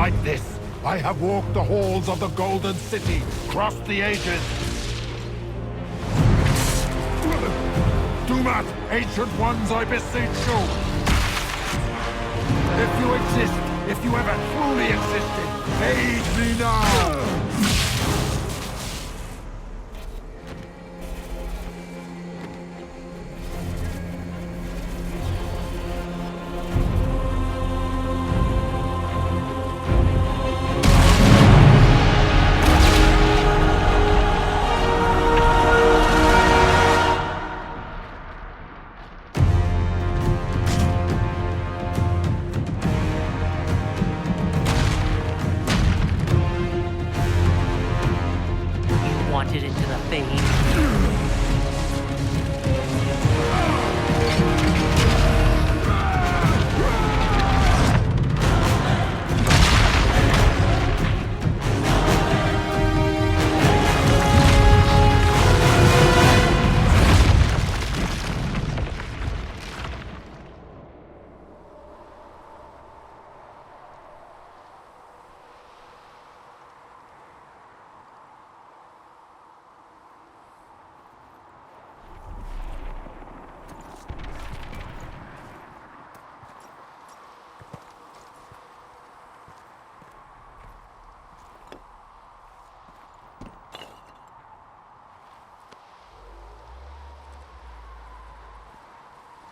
like this. I have walked the halls of the Golden City, crossed the ages. Do not, ancient ones, I beseech you. If you exist, if you ever truly existed, aid me now! Wanted into the fade.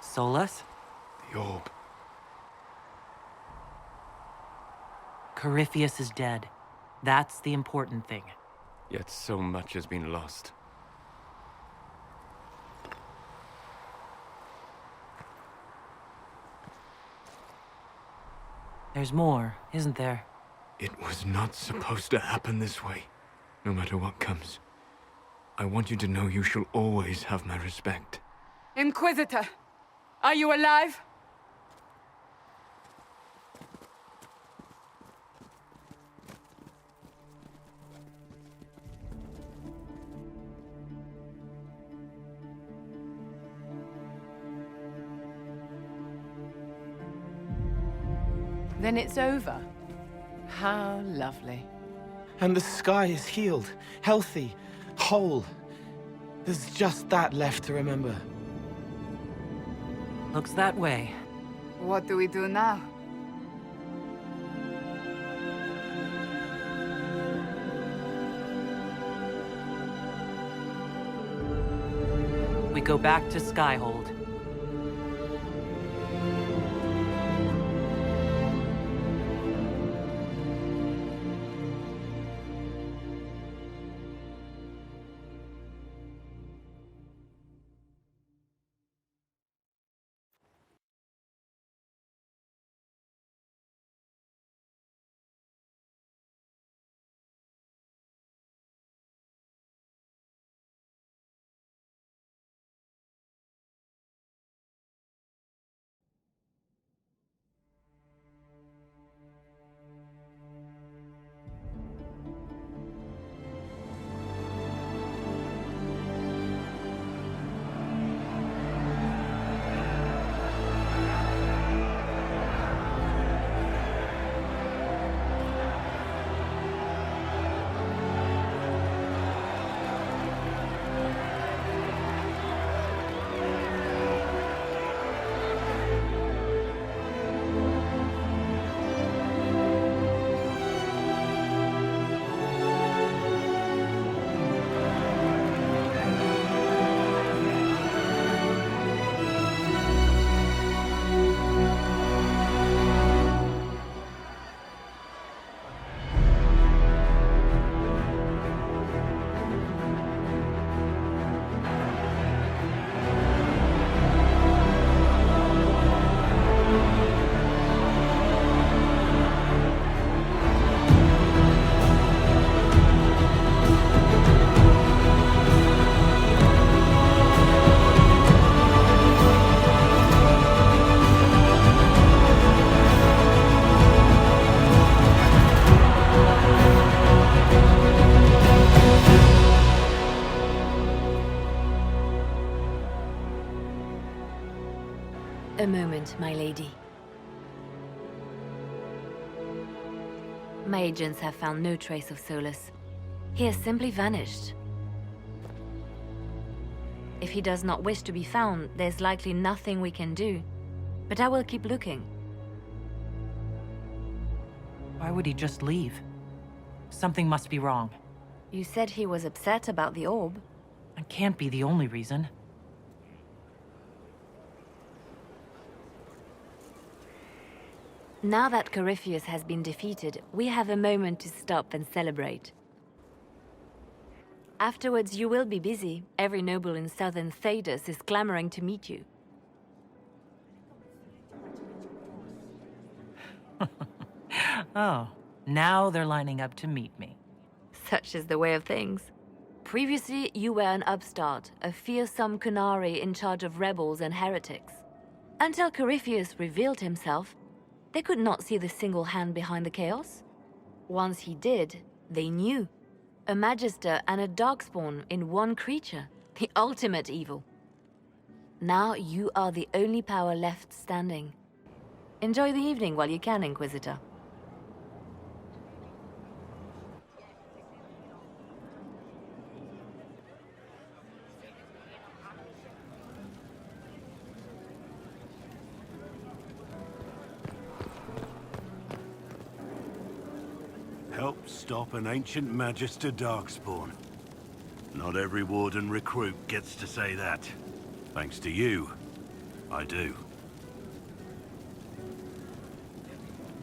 Solus? The orb. Corypheus is dead. That's the important thing. Yet so much has been lost. There's more, isn't there? It was not supposed to happen this way, no matter what comes. I want you to know you shall always have my respect. Inquisitor, are you alive? Then it's over. How lovely. And the sky is healed, healthy, whole. There's just that left to remember. Looks that way. What do we do now? We go back to Skyhold. A moment, my lady. My agents have found no trace of Solus. He has simply vanished. If he does not wish to be found, there's likely nothing we can do. But I will keep looking. Why would he just leave? Something must be wrong. You said he was upset about the orb. That can't be the only reason. Now that Corypheus has been defeated, we have a moment to stop and celebrate. Afterwards, you will be busy. Every noble in southern Thedas is clamoring to meet you. Oh, now they're lining up to meet me. Such is the way of things. Previously, you were an upstart, a fearsome Qunari in charge of rebels and heretics. Until Corypheus revealed himself, they could not see the single hand behind the chaos. Once he did, they knew. A Magister and a Darkspawn in one creature, the ultimate evil. Now you are the only power left standing. Enjoy the evening while you can, Inquisitor. Help stop an ancient Magister Darkspawn. Not every Warden recruit gets to say that. Thanks to you, I do.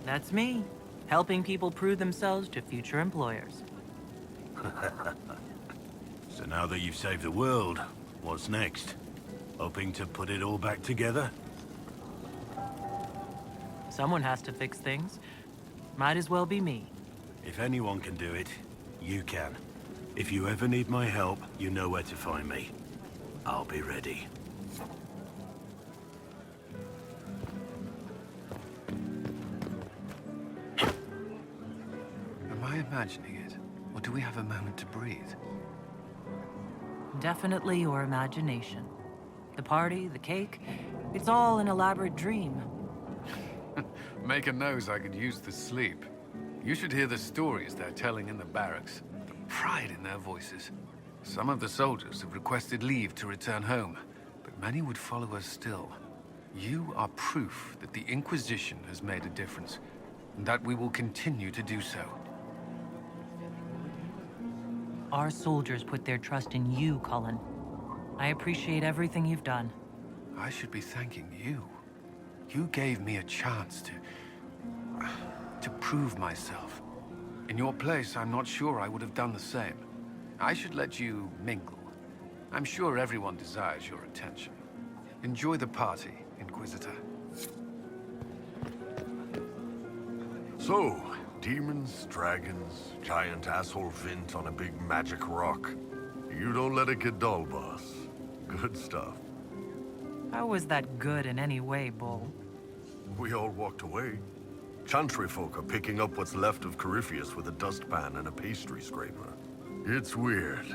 That's me, helping people prove themselves to future employers. So now that you've saved the world, what's next? Hoping to put it all back together? Someone has to fix things. Might as well be me. If anyone can do it, you can. If you ever need my help, you know where to find me. I'll be ready. Am I imagining it? Or do we have a moment to breathe? Definitely your imagination. The party, the cake, it's all an elaborate dream. Maker knows I could use the sleep. You should hear the stories they're telling in the barracks. The pride in their voices. Some of the soldiers have requested leave to return home, but many would follow us still. You are proof that the Inquisition has made a difference, and that we will continue to do so. Our soldiers put their trust in you, Cullen. I appreciate everything you've done. I should be thanking you. You gave me a chance to prove myself. In your place, I'm not sure I would have done the same. I should let you mingle. I'm sure everyone desires your attention. Enjoy the party, Inquisitor. So, demons, dragons, giant asshole Vint on a big magic rock. You don't let it get dull, boss. Good stuff. How was that good in any way, Bull? We all walked away. Chantry folk are picking up what's left of Corypheus with a dustpan and a pastry scraper. It's weird.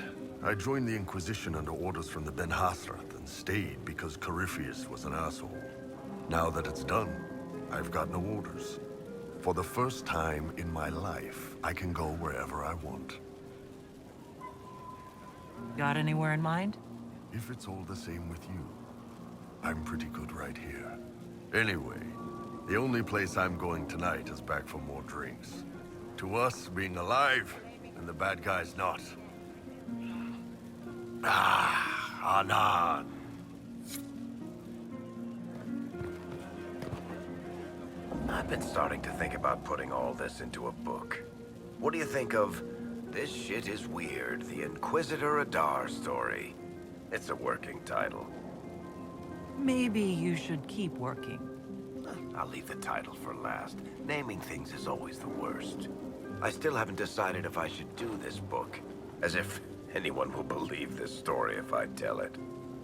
I joined the Inquisition under orders from the Ben Hasrath and stayed because Corypheus was an asshole. Now that it's done, I've got no orders. For the first time in my life, I can go wherever I want. Got anywhere in mind? If it's all the same with you, I'm pretty good right here. Anyway, the only place I'm going tonight is back for more drinks. To us, being alive, and the bad guys not. Anan. I've been starting to think about putting all this into a book. What do you think of This Shit Is Weird, the Inquisitor Adar story? It's a working title. Maybe you should keep working. I'll leave the title for last. Naming things is always the worst. I still haven't decided if I should do this book. As if anyone will believe this story if I tell it.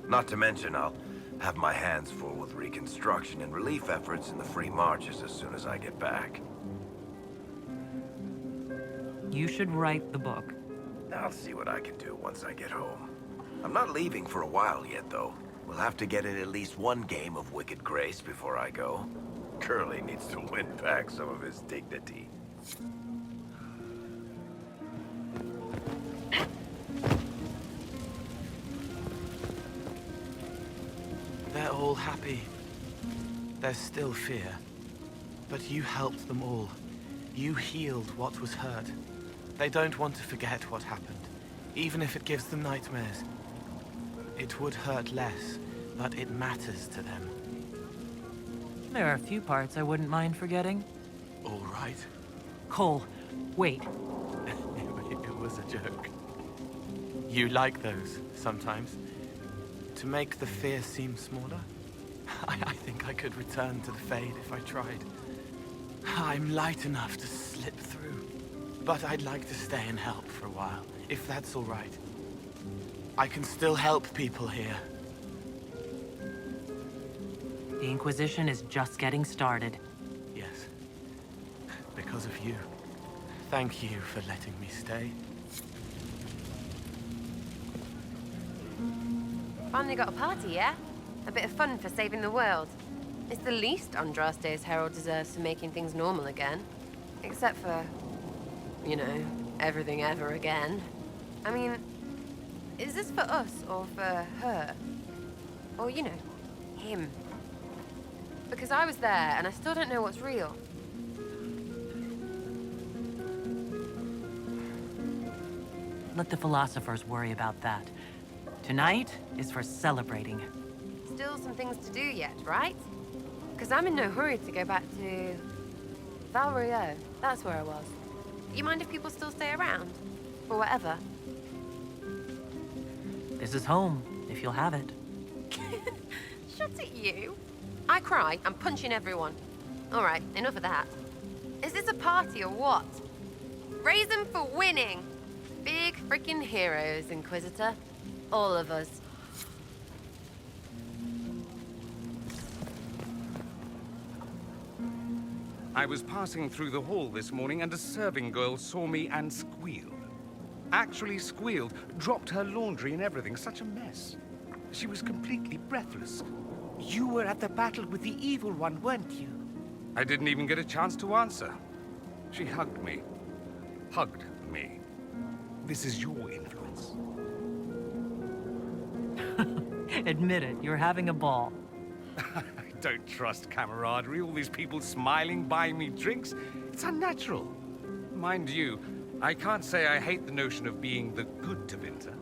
Not to mention, I'll have my hands full with reconstruction and relief efforts in the Free Marches as soon as I get back. You should write the book. I'll see what I can do once I get home. I'm not leaving for a while yet, though. We'll have to get in at least one game of Wicked Grace before I go. Curly needs to win back some of his dignity. all happy. There's still fear. But you helped them all. You healed what was hurt. They don't want to forget what happened, even if it gives them nightmares. It would hurt less, but it matters to them. There are a few parts I wouldn't mind forgetting. All right. Cole, wait. It was a joke. You like those, sometimes. To make the fear seem smaller? I think I could return to the Fade if I tried. I'm light enough to slip through. But I'd like to stay and help for a while, if that's all right. I can still help people here. The Inquisition is just getting started. Yes. Because of you. Thank you for letting me stay. Finally got a party, yeah? A bit of fun for saving the world. It's the least Andraste's herald deserves for making things normal again. Except for, you know, everything ever again. I mean, is this for us or for her? Or, you know, him? Because I was there and I still don't know what's real. Let the philosophers worry about that. Tonight is for celebrating. Still some things to do yet, right? Because I'm in no hurry to go back to Val Rio. That's where I was. You mind if people still stay around? Or whatever? This is home, if you'll have it. Shut at you. I cry, I'm punching everyone. All right, enough of that. Is this a party or what? Raise them for winning. Big freaking heroes, Inquisitor. All of us. I was passing through the hall this morning and a serving girl saw me and squealed. Actually squealed, dropped her laundry and everything, such a mess. She was completely breathless. You were at the battle with the evil one, weren't you? I didn't even get a chance to answer. She hugged me. Hugged me. This is your influence. Admit it, you're having a ball. I don't trust camaraderie, all these people smiling, buying me drinks. It's unnatural. Mind you, I can't say I hate the notion of being the good Tevinter.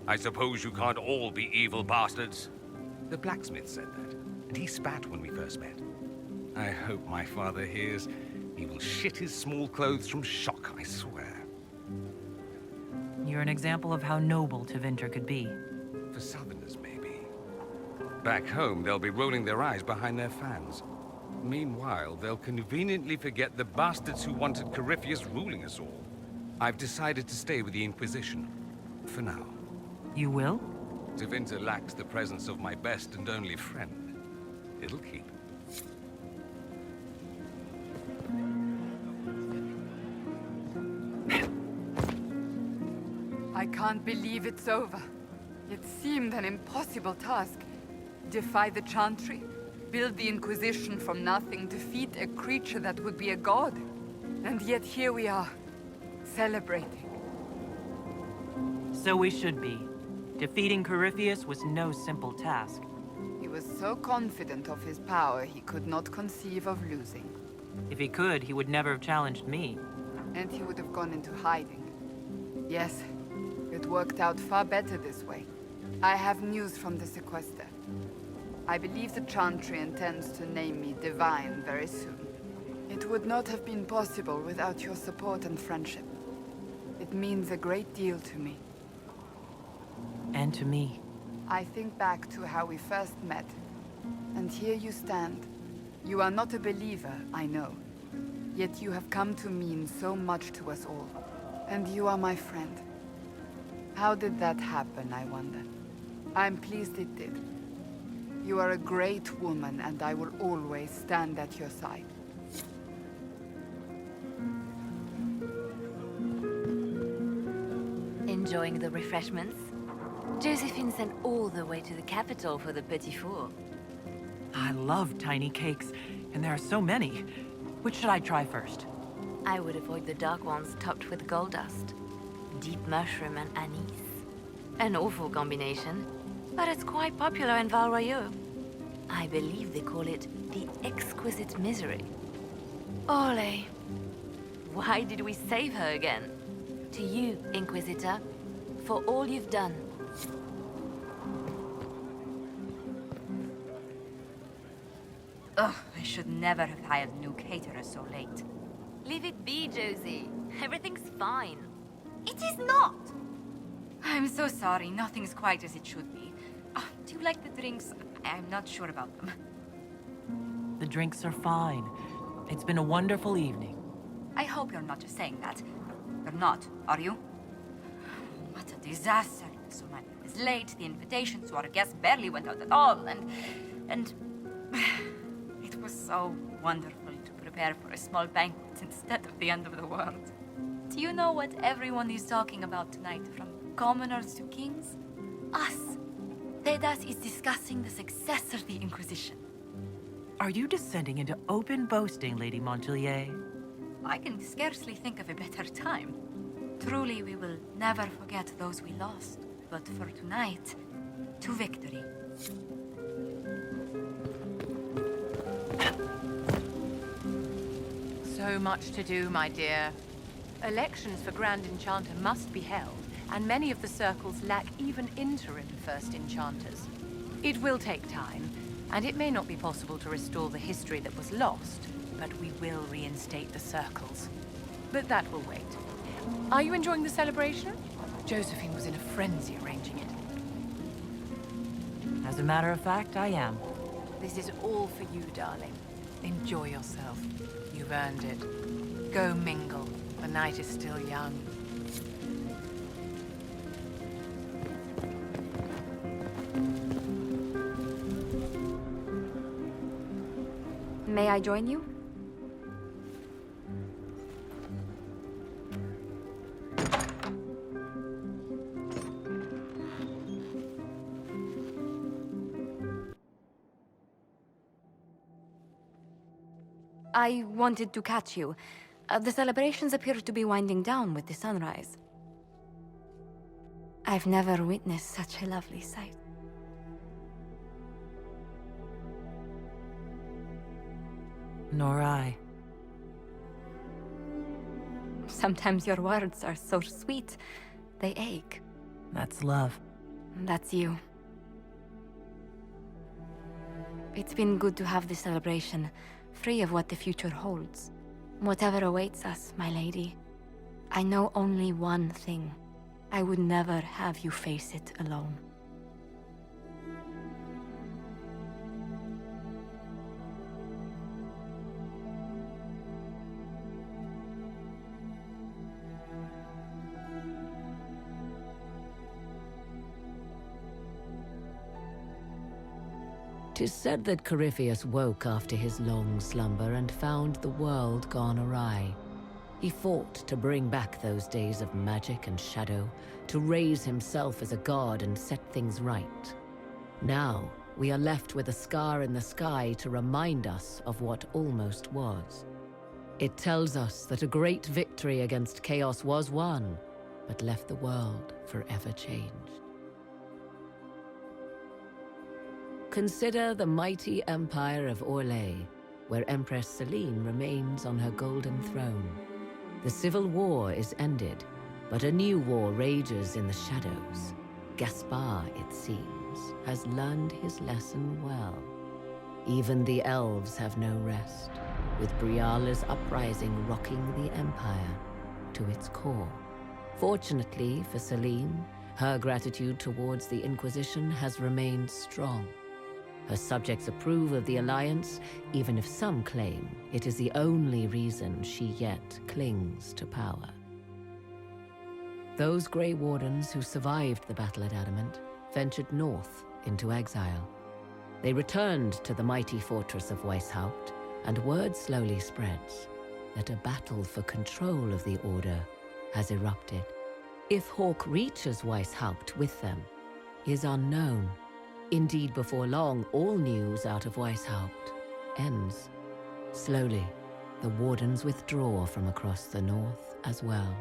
I suppose you can't all be evil bastards. The blacksmith said that, and he spat when we first met. I hope my father hears. He will shit his small clothes from shock, I swear. You're an example of how noble Tevinter could be. For Southerners, maybe. Back home, they'll be rolling their eyes behind their fans. Meanwhile, they'll conveniently forget the bastards who wanted Corypheus ruling us all. I've decided to stay with the Inquisition. For now. You will? Tevinter lacks the presence of my best and only friend. It'll keep. I can't believe it's over. It seemed an impossible task. Defy the Chantry, build the Inquisition from nothing, defeat a creature that would be a god. And yet here we are, celebrating. So we should be. Defeating Corypheus was no simple task. He was so confident of his power, he could not conceive of losing. If he could, he would never have challenged me. And he would have gone into hiding. Yes, it worked out far better this way. I have news from the sequester. I believe the Chantry intends to name me Divine very soon. It would not have been possible without your support and friendship. It means a great deal to me. And to me. I think back to how we first met, and here you stand. You are not a believer, I know. Yet you have come to mean so much to us all. And you are my friend. How did that happen, I wonder? I'm pleased it did. You are a great woman, and I will always stand at your side. Enjoying the refreshments? Josephine sent all the way to the capital for the petit four. I love tiny cakes, and there are so many. Which should I try first? I would avoid the dark ones topped with gold dust. Deep mushroom and anise. An awful combination, but it's quite popular in Val Royeaux. I believe they call it the exquisite misery. Ole, why did we save her again? To you, Inquisitor, for all you've done. Ugh, I should never have hired new caterers so late. Leave it be, Josie. Everything's fine. It is not! I'm so sorry, nothing's quite as it should be. Do you like the drinks? I'm not sure about them. The drinks are fine. It's been a wonderful evening. I hope you're not just saying that. You're not, are you? What a disaster. So many was late, the invitations to our guests barely went out at all, and... It was so wonderful to prepare for a small banquet instead of the end of the world. Do you know what everyone is talking about tonight, from commoners to kings? Us. Dedas is discussing the success of the Inquisition. Are you descending into open boasting, Lady Montelier? I can scarcely think of a better time. Truly, we will never forget those we lost. But for tonight, to victory. So much to do, my dear. Elections for Grand Enchanter must be held, and many of the circles lack even interim First Enchanters. It will take time, and it may not be possible to restore the history that was lost, but we will reinstate the circles. But that will wait. Are you enjoying the celebration? Josephine was in a frenzy arranging it. As a matter of fact, I am. This is all for you, darling. Enjoy yourself. You've earned it. Go mingle. The night is still young. May I join you? I wanted to catch you. The celebrations appear to be winding down with the sunrise. I've never witnessed such a lovely sight. Nor I. Sometimes your words are so sweet, they ache. That's love. That's you. It's been good to have this celebration, free of what the future holds. Whatever awaits us, my lady, I know only one thing. I would never have you face it alone. Tis said that Corypheus woke after his long slumber and found the world gone awry. He fought to bring back those days of magic and shadow, to raise himself as a god and set things right. Now, we are left with a scar in the sky to remind us of what almost was. It tells us that a great victory against chaos was won, but left the world forever changed. Consider the mighty empire of Orlais, where Empress Celine remains on her golden throne. The civil war is ended, but a new war rages in the shadows. Gaspard, it seems, has learned his lesson well. Even the elves have no rest, with Briala's uprising rocking the empire to its core. Fortunately for Celine, her gratitude towards the Inquisition has remained strong. Her subjects approve of the alliance, even if some claim it is the only reason she yet clings to power. Those Grey Wardens who survived the battle at Adamant ventured north into exile. They returned to the mighty fortress of Weishaupt, and word slowly spreads that a battle for control of the Order has erupted. If Hawke reaches Weishaupt with them is unknown. Indeed, before long, all news out of Weishaupt ends. Slowly, the Wardens withdraw from across the north as well.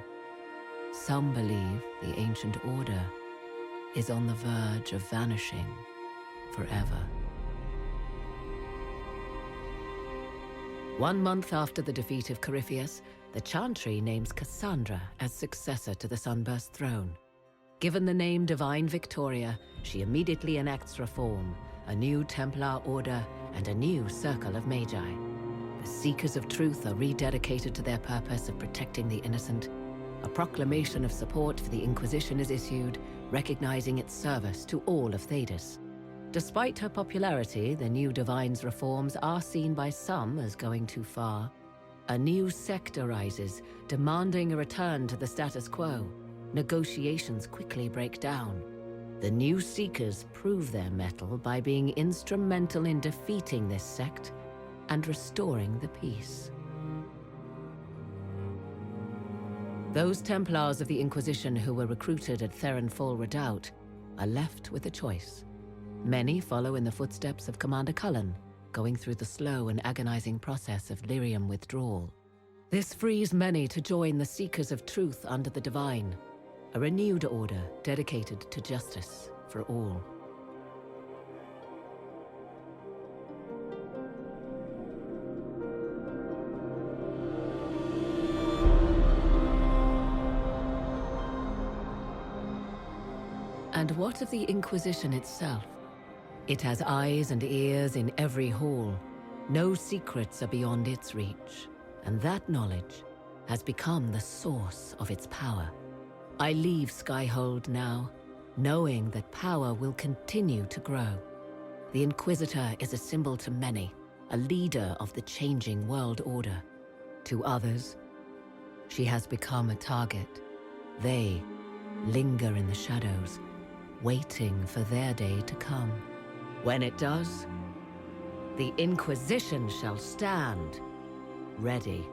Some believe the Ancient Order is on the verge of vanishing forever. 1 month after the defeat of Corypheus, the Chantry names Cassandra as successor to the Sunburst throne. Given the name Divine Victoria, she immediately enacts reform, a new Templar order, and a new circle of Magi. The Seekers of Truth are rededicated to their purpose of protecting the innocent. A proclamation of support for the Inquisition is issued, recognizing its service to all of Thedas. Despite her popularity, the new Divine's reforms are seen by some as going too far. A new sect arises, demanding a return to the status quo. Negotiations quickly break down. The new Seekers prove their mettle by being instrumental in defeating this sect and restoring the peace. Those Templars of the Inquisition who were recruited at Theron Fall Redoubt are left with a choice. Many follow in the footsteps of Commander Cullen, going through the slow and agonizing process of lyrium withdrawal. This frees many to join the Seekers of Truth under the Divine, a renewed order dedicated to justice for all. And what of the Inquisition itself? It has eyes and ears in every hall. No secrets are beyond its reach, and that knowledge has become the source of its power. I leave Skyhold now, knowing that power will continue to grow. The Inquisitor is a symbol to many, a leader of the changing world order. To others, she has become a target. They linger in the shadows, waiting for their day to come. When it does, the Inquisition shall stand, ready.